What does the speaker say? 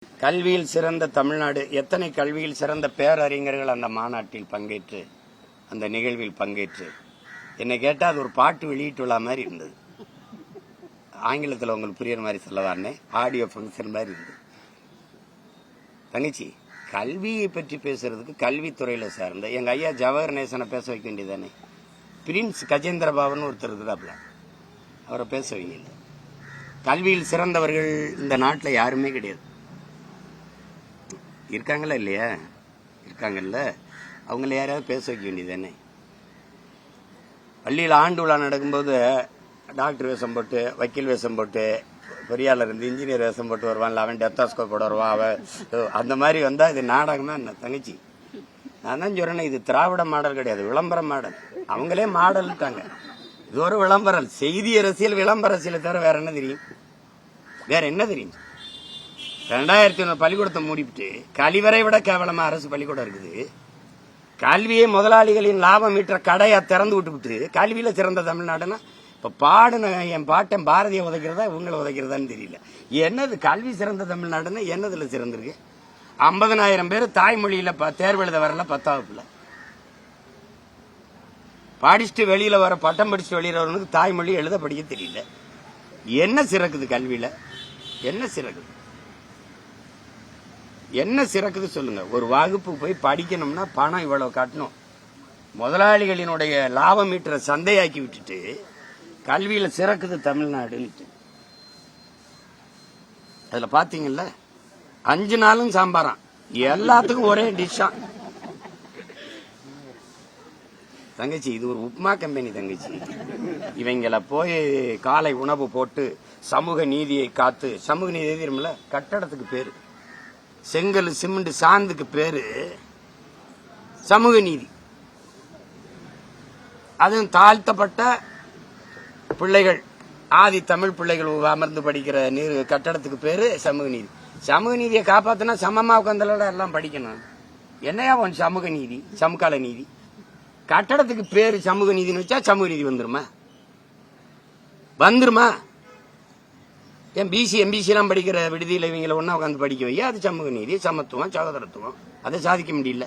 கல்வியில் சிறந்த தமிழ்நாடு, எத்தனை கல்வியில் சிறந்த பேரறிஞர்கள் அந்த மாநாட்டில் பங்கேற்று அந்த நிகழ்வில் பங்கேற்று என்னை கேட்டால் அது ஒரு பாட்டு வெளியீட்டு விழா மாதிரி இருந்தது. ஆங்கிலத்தில் உங்களுக்கு புரியுற மாதிரி சொல்லவாருன்னு ஆடியோ ஃபங்க்ஷன் மாதிரி இருந்தது. தங்கச்சி, கல்வியை பற்றி பேசுறதுக்கு கல்வித்துறையில் சார்ந்த எங்கள் ஐயா ஜவஹர் நேசனை பேச வைக்க வேண்டியதானே. பிரின்ஸ் கஜேந்திர பாபுன்னு ஒருத்தர் இருக்கிறாப்ல, அவரை பேச வைங்க. கல்வியில் சிறந்தவர்கள் இந்த நாட்டில் யாருமே கிடையாது. இருக்காங்களா இல்லையா? இருக்காங்கல்ல, அவங்கள யாராவது பேச வைக்க வேண்டியதானே. பள்ளியில் ஆண்டு விழா நடக்கும்போது டாக்டர் வேஷம் போட்டு, வக்கீல் வேஷம் போட்டு, பொறியாளர் இருந்து இன்ஜினியர் வேஷம் போட்டு வருவான்ல, அவன் டெத்தாஸ்கோப் போட வருவான், அவன் அந்த மாதிரி வந்தா இது நாடகமா என்ன தங்கச்சி? நான் தான் சொல்றேன், இது திராவிட மாடல் கிடையாது, விளம்பர மாடல். அவங்களே மாடல்ட்டாங்க. இது ஒரு விளம்பரம், செய்தி அரசியல், விளம்பர அரசியலை தவிர வேற என்ன தெரியும்? வேற என்ன தெரியும்? 2001 பள்ளிக்கூடத்தை மூடிவிட்டு கழிவறை விட கேவலமா அரசு பள்ளிக்கூடம் இருக்குது. கல்வியை முதலாளிகளின் லாபம் ஈட்டுற கடையா திறந்து விட்டுவிட்டு கல்வியில சிறந்த தமிழ்நாடுன்னா இப்ப பாடுன என் பாட்டன் பாரதியை உதைக்கிறதா இவங்களை உதைக்கிறதான்னு தெரியல. என்னது கல்வி சிறந்த தமிழ்நாடுன்னா என்னதுல சிறந்திருக்கு? 50,000 பேர் தாய்மொழியில தேர்வு எழுத வரல 10th படிச்சுட்டு வெளியில வர, பட்டம் படிச்சுட்டு வெளியில வரவனுக்கு தாய்மொழி எழுத படிக்க தெரியல. என்ன சிறக்குது கல்வியில? என்ன சிறக்குது? என்ன சிறக்குது சொல்லுங்க. ஒரு வகுப்பு போய் படிக்கணும்னா பணம் இவ்வளவு கட்டணும். முதலாளிகளினுடைய லாபம் ஈட்டுற சந்தையாக்கி விட்டுட்டு கல்வியில சிறக்குது தமிழ்நாடுன்னு. அதுல பாத்தீங்கல்ல, 5 நாளும் சாம்பாராம், எல்லாத்துக்கும் ஒரே டிஷ்ஷா. தங்கச்சி, இது ஒரு உப்மா கம்பெனி தங்கச்சி. இவங்கள போய் காலை உணவு போட்டு சமூக நீதியை காத்து, சமூக நீதி தெரியுமில்ல, கட்டடத்துக்கு பேரு செங்கல் சிமெண்ட் சாந்துக்கு பேரு சமூக நீதி. அதுவும் தாழ்த்தப்பட்ட பிள்ளைகள், ஆதி தமிழ் பிள்ளைகள் அமர்ந்து படிக்கிற கட்டடத்துக்கு பேரு சமூக நீதி. சமூக நீதியை காப்பாத்தினா சமமா உட்காந்துல எல்லாம் படிக்கணும். என்னையா உன் சமூக நீதி? சமகால நீதி. கட்டடத்துக்கு பேரு சமூக நீதினு வச்சா சமூக நீதி வந்துருமா? வந்துருமா? ஏன் பிசி எம்பிசி எல்லாம் படிக்கிற விடுதியில் இவங்களை ஒன்னா உட்காந்து படிக்க வையா, அது சமூக நீதி, சமத்துவம், சகோதரத்துவம். அதை சாதிக்க முடியல.